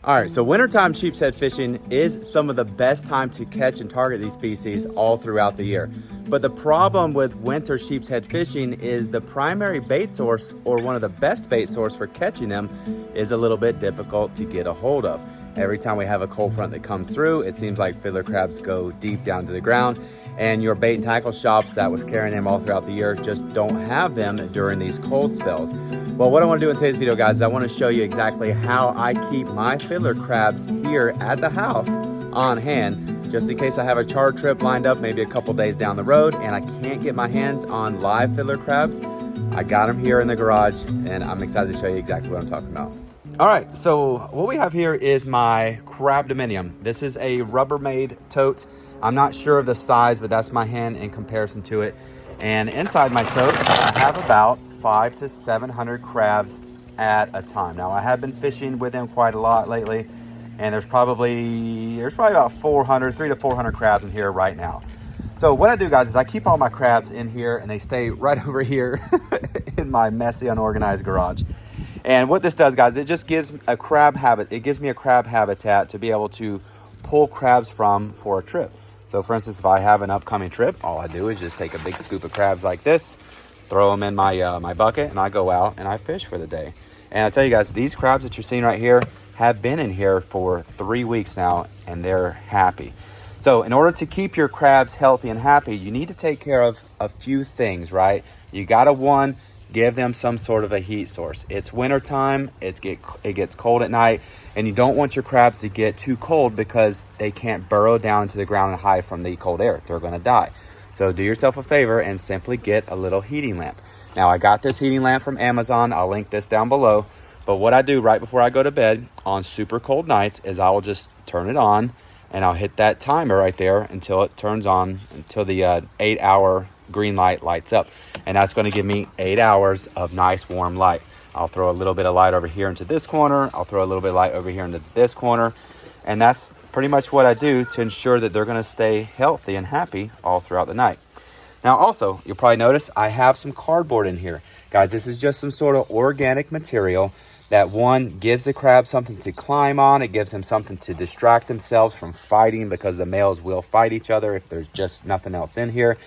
All right, so wintertime sheepshead fishing is some of the best time to catch and target these species all throughout the year. But the problem with winter sheepshead fishing is the primary bait source, or one of the best bait source for catching them, is a little bit difficult to get a hold of. Every time we have a cold front that comes through, it seems like fiddler crabs go deep down to the ground, and your bait and tackle shops that was carrying them all throughout the year just don't have them during these cold spells. Well, what I want to do in today's video, guys, is I want to show you exactly how I keep my fiddler crabs here at the house on hand, just in case I have a charter trip lined up maybe a couple days down the road and I can't get my hands on live fiddler crabs. I got them here in the garage, and I'm excited to show you exactly what I'm talking about. All right, so what we have here is my crab Dominium. This is a Rubbermaid tote. I'm not sure of the size, but that's my hand in comparison to it. And inside my tote, I have about 500 to 700 crabs at a time. Now, I have been fishing with them quite a lot lately, and there's probably about 300 to 400 crabs in here right now. So what I do, guys, is I keep all my crabs in here, and they stay right over here in my messy, unorganized garage. And what this does, guys, it just gives a crab habit. It gives me a crab habitat to be able to pull crabs from for a trip. So for instance, if I have an upcoming trip, all I do is just take a big scoop of crabs like this, throw them in my my bucket, and I go out and I fish for the day. And I tell you guys, these crabs that you're seeing right here have been in here for 3 weeks now, and they're happy. So in order to keep your crabs healthy and happy, you need to take care of a few things, right? You gotta, one, give them some sort of a heat source. It's winter time, it gets cold at night, and you don't want your crabs to get too cold because they can't burrow down into the ground and hide from the cold air. They're gonna die. So do yourself a favor and simply get a little heating lamp. Now, I got this heating lamp from Amazon. I'll link this down below. But what I do right before I go to bed on super cold nights is I will just turn it on, and I'll hit that timer right there until it turns on, until the 8-hour green light lights up. And that's going to give me 8 hours of nice warm light. I'll throw a little bit of light over here into this corner. I'll throw a little bit of light over here into this corner. And that's pretty much what I do to ensure that they're going to stay healthy and happy all throughout the night. Now also, you'll probably notice I have some cardboard in here. Guys, this is just some sort of organic material that, one, gives the crab something to climb on. It gives them something to distract themselves from fighting, because the males will fight each other if there's just nothing else in here.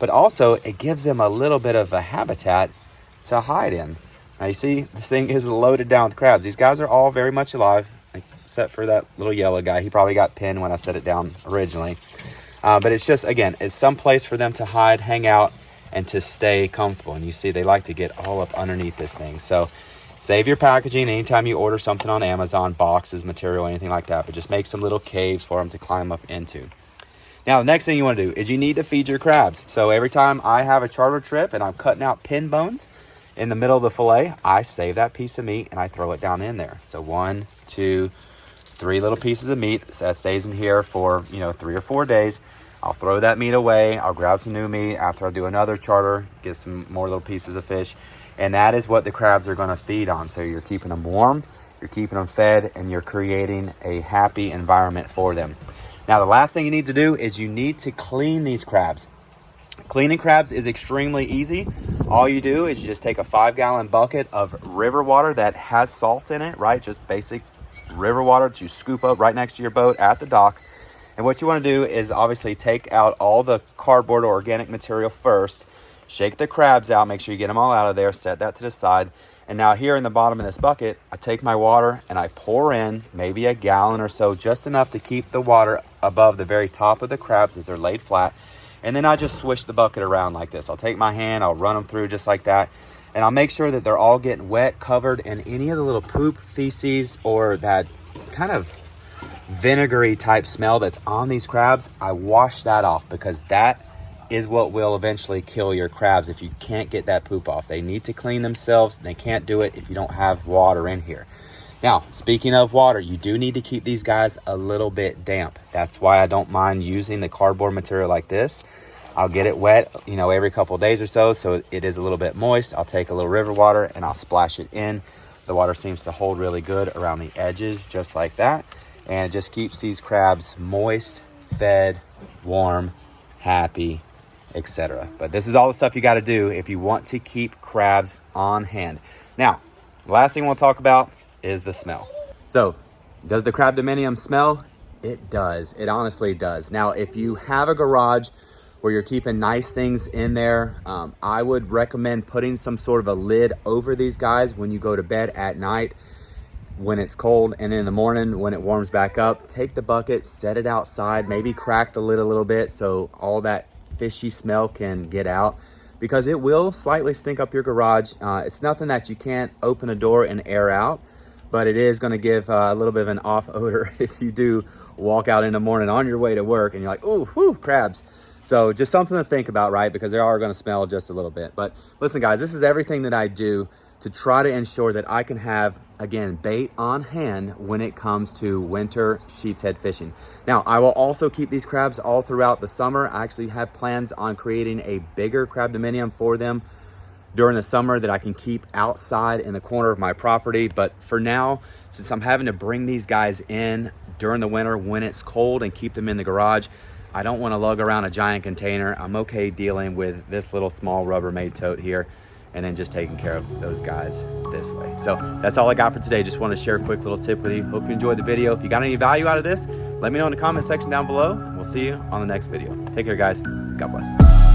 But also, it gives them a little bit of a habitat to hide in. Now, you see, this thing is loaded down with crabs. These guys are all very much alive, except for that little yellow guy. He probably got pinned when I set it down originally. But it's just, again, it's some place for them to hide, hang out, and to stay comfortable. And you see, they like to get all up underneath this thing. So save your packaging anytime you order something on Amazon, boxes, material, anything like that. But just make some little caves for them to climb up into. Now, the next thing you want to do is you need to feed your crabs. So every time I have a charter trip and I'm cutting out pin bones in the middle of the fillet, I save that piece of meat and I throw it down in there. So 1, 2, 3 little pieces of meat that stays in here for 3 or 4 days. I'll throw that meat away. I'll grab some new meat after I do another charter, get some more little pieces of fish. And that is what the crabs are going to feed on. So you're keeping them warm, you're keeping them fed, and you're creating a happy environment for them. Now, the last thing you need to do is you need to clean these crabs. Cleaning crabs is extremely easy. All you do is you just take a 5-gallon bucket of river water that has salt in it, right? Just basic river water that you scoop up right next to your boat at the dock. And what you want to do is obviously take out all the cardboard or organic material first, shake the crabs out, make sure you get them all out of there, set that to the side. And now here in the bottom of this bucket, I take my water and I pour in maybe a gallon or so, just enough to keep the water above the very top of the crabs as they're laid flat. And then I just swish the bucket around like this. I'll take my hand, I'll run them through just like that. And I'll make sure that they're all getting wet, covered in any of the little poop, feces, or that kind of vinegary type smell that's on these crabs. I wash that off, because that is what will eventually kill your crabs if you can't get that poop off. They need to clean themselves. They can't do it if you don't have water in here. Now, speaking of water, you do need to keep these guys a little bit damp. That's why I don't mind using the cardboard material like this. I'll get it wet, every couple of days or so it is a little bit moist. I'll take a little river water and I'll splash it in. The water seems to hold really good around the edges, just like that. And it just keeps these crabs moist, fed, warm, happy, etc. But this is all the stuff you got to do if you want to keep crabs on hand. Now, the last thing we'll talk about is the smell. So Does the crab Dominium smell? It does. It honestly does. Now, if you have a garage where you're keeping nice things in there, I would recommend putting some sort of a lid over these guys when you go to bed at night when it's cold, and in the morning when it warms back up. Take the bucket, set it outside, maybe crack the lid a little bit so all that fishy smell can get out, because it will slightly stink up your garage. It's nothing that you can't open a door and air out, but it is going to give a little bit of an off odor if you do walk out in the morning on your way to work and you're like, ooh, whew, crabs. So just something to think about, right? Because they are going to smell just a little bit. But listen, guys, this is everything that I do to try to ensure that I can have, again, bait on hand when it comes to winter sheepshead fishing. Now, I will also keep these crabs all throughout the summer. I actually have plans on creating a bigger crab Dominium for them during the summer that I can keep outside in the corner of my property. But for now, since I'm having to bring these guys in during the winter when it's cold and keep them in the garage, I don't want to lug around a giant container. I'm okay dealing with this little small Rubbermaid tote here and then just taking care of those guys this way. So that's all I got for today. Just want to share a quick little tip with you. Hope you enjoyed the video. If you got any value out of this, let me know in the comment section down below. We'll see you on the next video. Take care, guys. God bless.